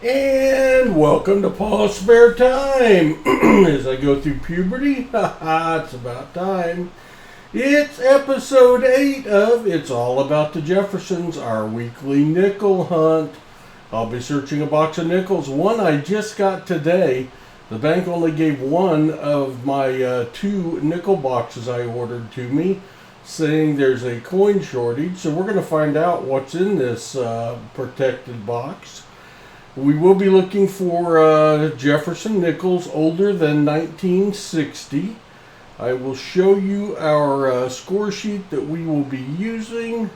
And welcome to Paul's Spare Time. As I go through puberty, it's about time. It's episode 8 of It's All About The Jeffersons, our weekly nickel hunt. I'll be searching a box of nickels. One I just got today. The bank only gave one of my 2 nickel boxes I ordered to me, saying there's a coin shortage. So we're going to find out what's in this protected box. We will be looking for Jefferson nickels older than 1960. I will show you our score sheet that we will be using.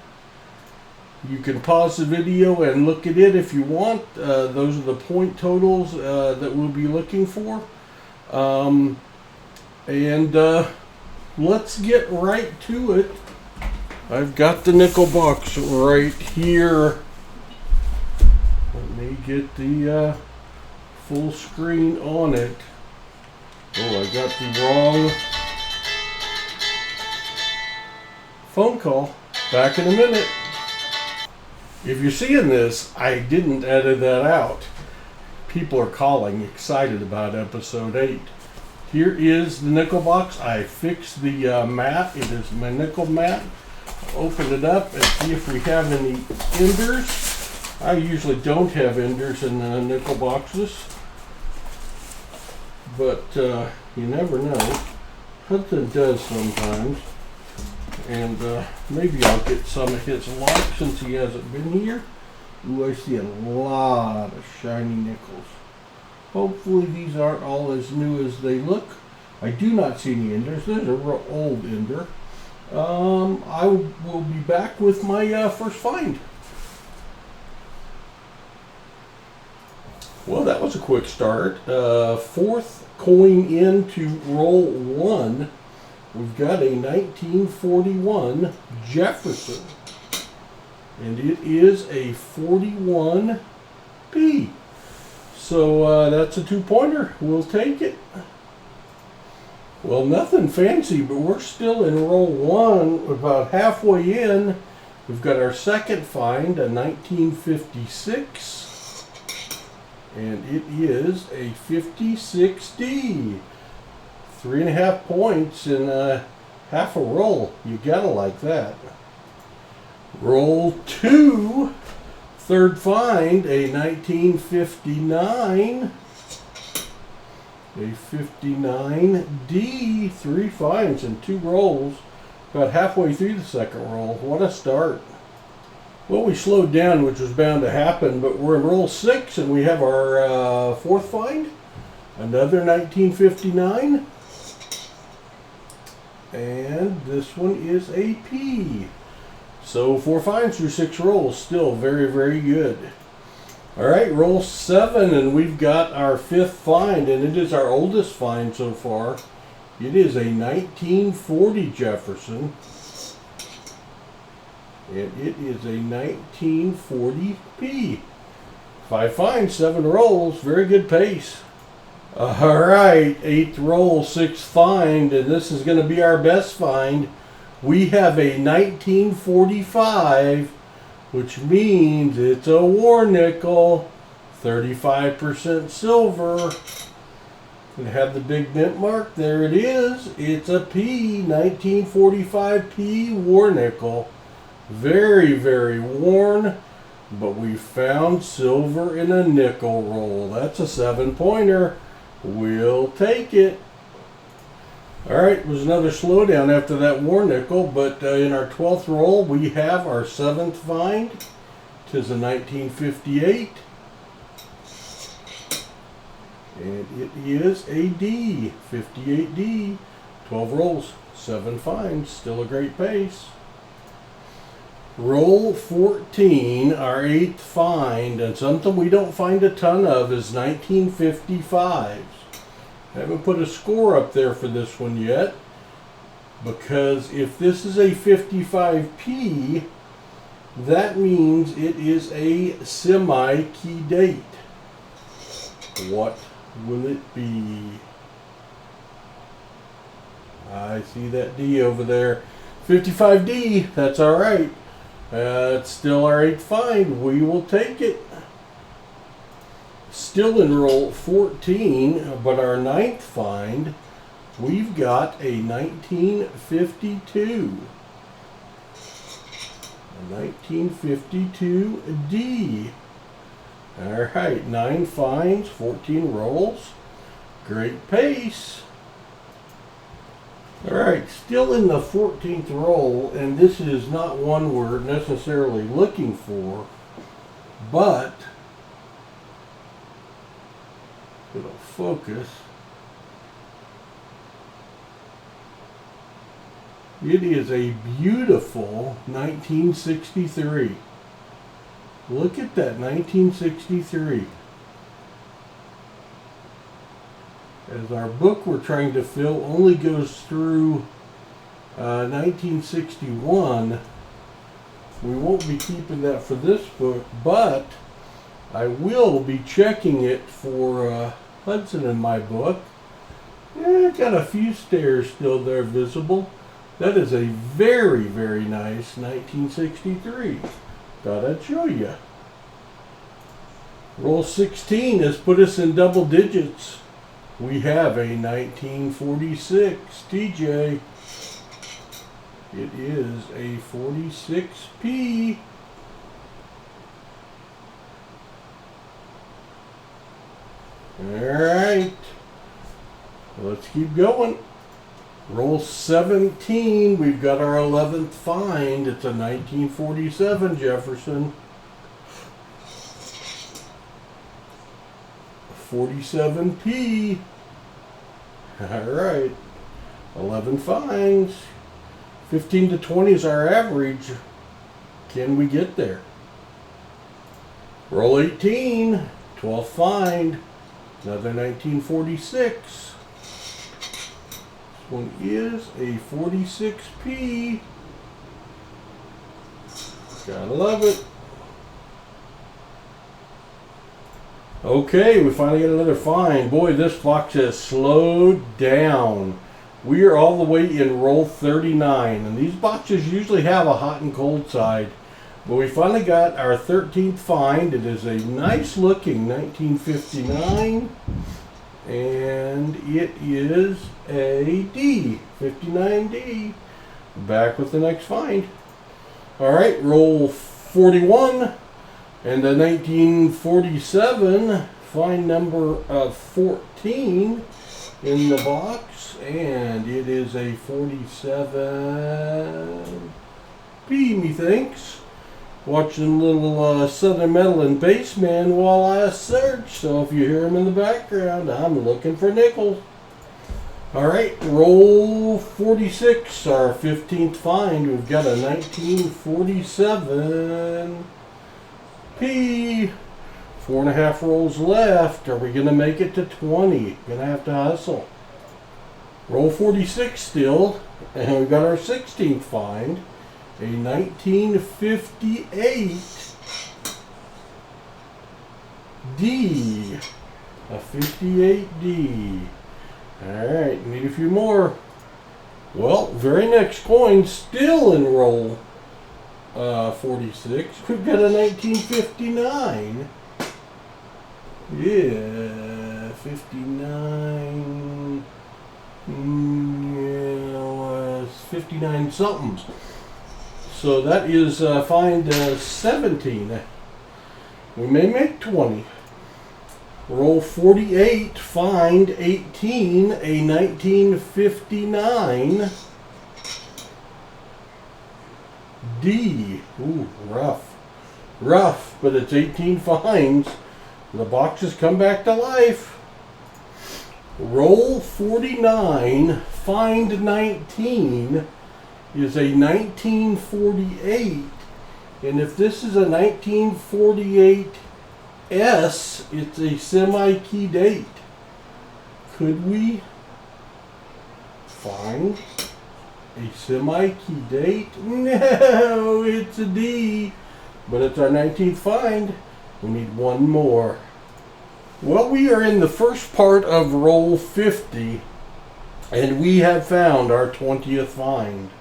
You can pause the video and look at it if you want. Those are the point totals that we'll be looking for. Let's get right to it. I've got the nickel box right here. Let me get the full screen on it. Oh, I got the wrong phone call. Back in a minute. If you're seeing this, I didn't edit that out. People are calling excited about episode 8. Here is the nickel box. I fixed the mat. It is my nickel mat. Open it up and see if we have any enders. I usually don't have enders in the nickel boxes, but you never know. Hudson does sometimes, and maybe I'll get some of his luck since he hasn't been here. Ooh, I see a lot of shiny nickels. Hopefully these aren't all as new as they look. I do not see any enders. There's a real old ender. I will be back with my first find. Well, that was a quick start. Fourth coin into roll 1. We've got a 1941 Jefferson. And it is a 41P. So that's a 2-pointer. We'll take it. Well, nothing fancy, but we're still in roll 1, about halfway in. We've got our second find, a 1956. And it is a 56D. 3.5 points in half a roll. You gotta like that. Roll 2. Third find, a 1959. A 59D. 3 finds in 2 rolls. About halfway through the second roll. What a start. Well, we slowed down, which was bound to happen, but we're in roll 6 and we have our fourth find. Another 1959. And this one is a P. So 4 finds through 6 rolls. Still very, very good. Alright, roll 7 and we've got our 5th find, and it is our oldest find so far. It is a 1940 Jefferson. And it is a 1940P. 5 finds, 7 rolls. Very good pace. Alright, 8th roll, 6th find, and this is going to be our best find. We have a 1945, which means it's a war nickel. 35% silver. And have the big mint mark. There it is. It's a P, 1945P war nickel. Very, very worn, but we found silver in a nickel roll. That's a 7-pointer. We'll take it. Alright, it was another slowdown after that war nickel, but in our 12th roll, we have our 7th find. Tis a 1958. And it is a D, 58D. 12 rolls, 7 finds, still a great pace. Roll 14, our 8th find, and something we don't find a ton of is 1955s. I haven't put a score up there for this one yet, because if this is a 55P, that means it is a semi-key date. What will it be? I see that D over there. 55D, that's alright. It's still our 8th find. We will take it. Still in roll 14, but our ninth find, we've got a 1952. A 1952 D. All right, 9 finds, 14 rolls. Great pace. All right, still in the 14th roll, and this is not one we're necessarily looking for, but it'll focus. It is a beautiful 1963. Look at that, 1963. As our book we're trying to fill only goes through 1961, we won't be keeping that for this book, but I will be checking it for Hudson in my book. Yeah, got a few stairs still there visible. That is a very, very nice 1963. Thought I'd show you. Roll 16 has put us in double digits. We have a 1946 TJ. It is a 46P. Alright. Let's keep going. Roll 17. We've got our 11th find. It's a 1947 Jefferson. 47P. Alright. 11 finds. 15 to 20 is our average. Can we get there? Roll 18. 12th find. Another 1946. This one is a 46P. Gotta love it. Okay, we finally got another find. Boy, this box has slowed down. We are all the way in roll 39, and these boxes usually have a hot and cold side. But we finally got our 13th find. It is a nice looking 1959, and it is a D, 59D. Back with the next find. All right, roll 41. And the 1947 find number 14 in the box, and it is a 47P, methinks. Watching little Southern Metal and Bassman while I search, so if you hear him in the background, I'm looking for nickels. All right, roll 46, our 15th find. We've got a 1947 P. 4.5 rolls left. Are we going to make it to 20? Gonna have to hustle. Roll 46 still, and we've got our 16th find. A 1958 D. A 58D. Alright, need a few more. Well, very next coin, still in roll 46. We've got a 1959. Yeah, 59. Yeah, 59 something. So that is find 17. We may make 20. Roll 48, find 18, a 1959 D. Ooh, rough. Rough, but it's 18 finds. The boxes come back to life. Roll 49, find 19 is a 1948. And if this is a 1948 S, it's a semi-key date. Could we find a semi-key date? No, it's a D. But it's our 19th find. We need one more. Well, we are in the first part of roll 50, and we have found our 20th find.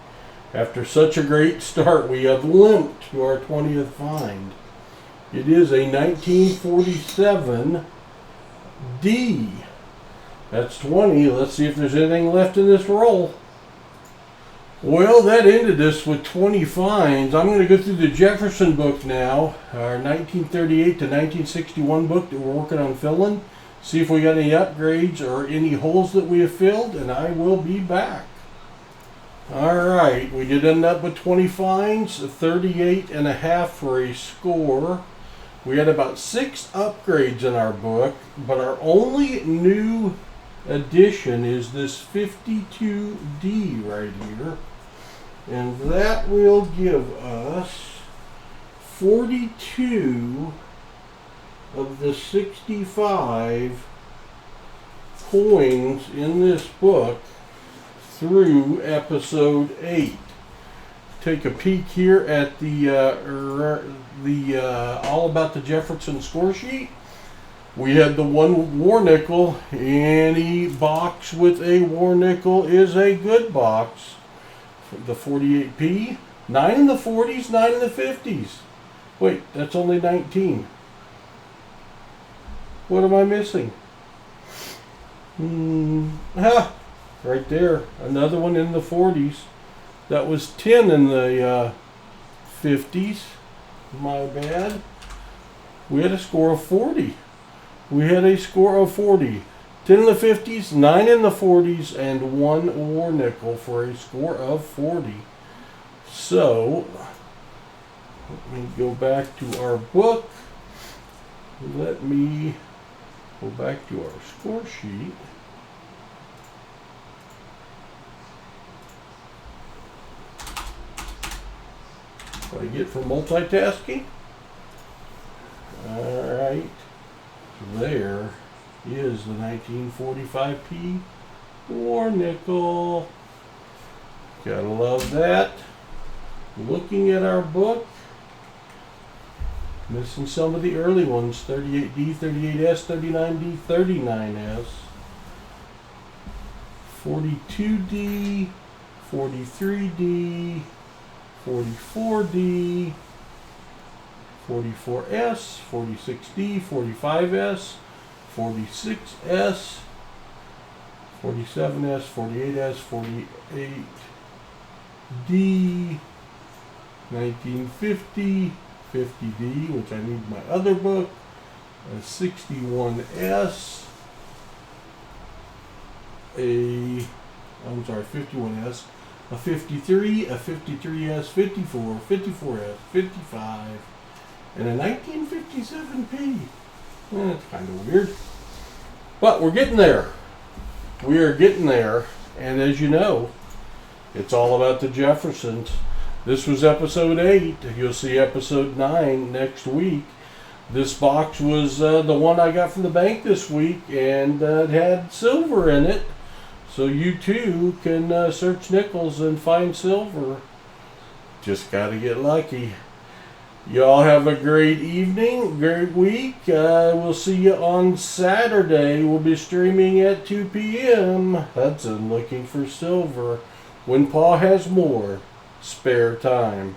After such a great start, we have limped to our 20th find. It is a 1947 D. That's 20. Let's see if there's anything left in this roll. Well, that ended us with 20 finds. I'm going to go through the Jefferson book now, our 1938 to 1961 book that we're working on filling. See if we got any upgrades or any holes that we have filled, and I will be back. Alright, we did end up with 20 finds, 38.5 for a score. We had about 6 upgrades in our book, but our only new addition is this 52D right here. And that will give us 42 of the 65 coins in this book through episode 8. Take a peek here at the All About the Jeffersons score sheet. We had the one war nickel. Any box with a war nickel is a good box. The 48p, 9 in the 40s, 9 in the 50s. Wait, that's only 19. What am I missing? Right there, another one in the 40s. That was 10 in the 50s. My bad. We had a score of 40. We had a score of 40. 10 in the 50s, 9 in the 40s, and 1 war nickel for a score of 40. So, let me go back to our book. Let me go back to our score sheet. What I get for multitasking? Alright, there is the 1945p war nickel. Gotta love that. Looking at our book, missing some of the early ones, 38D, 38S, 39D, 39S, 42D, 43D, 44D, 44S, 46D, 45S, 46S, 47S, 48S, 48D, 1950, 50D, which I need my other book, a 61S, 51S, a 53, a 53S, 54, 54S, 55, and a 1957P. That's kind of weird. But we're getting there. We are getting there. And as you know, it's all about the Jeffersons. This was episode 8. You'll see episode 9 next week. This box was the one I got from the bank this week, and it had silver in it. So you too can search nickels and find silver. Just got to get lucky. Y'all have a great evening, great week. We'll see you on Saturday. We'll be streaming at 2 p.m. Hudson looking for silver when Pa has more spare time.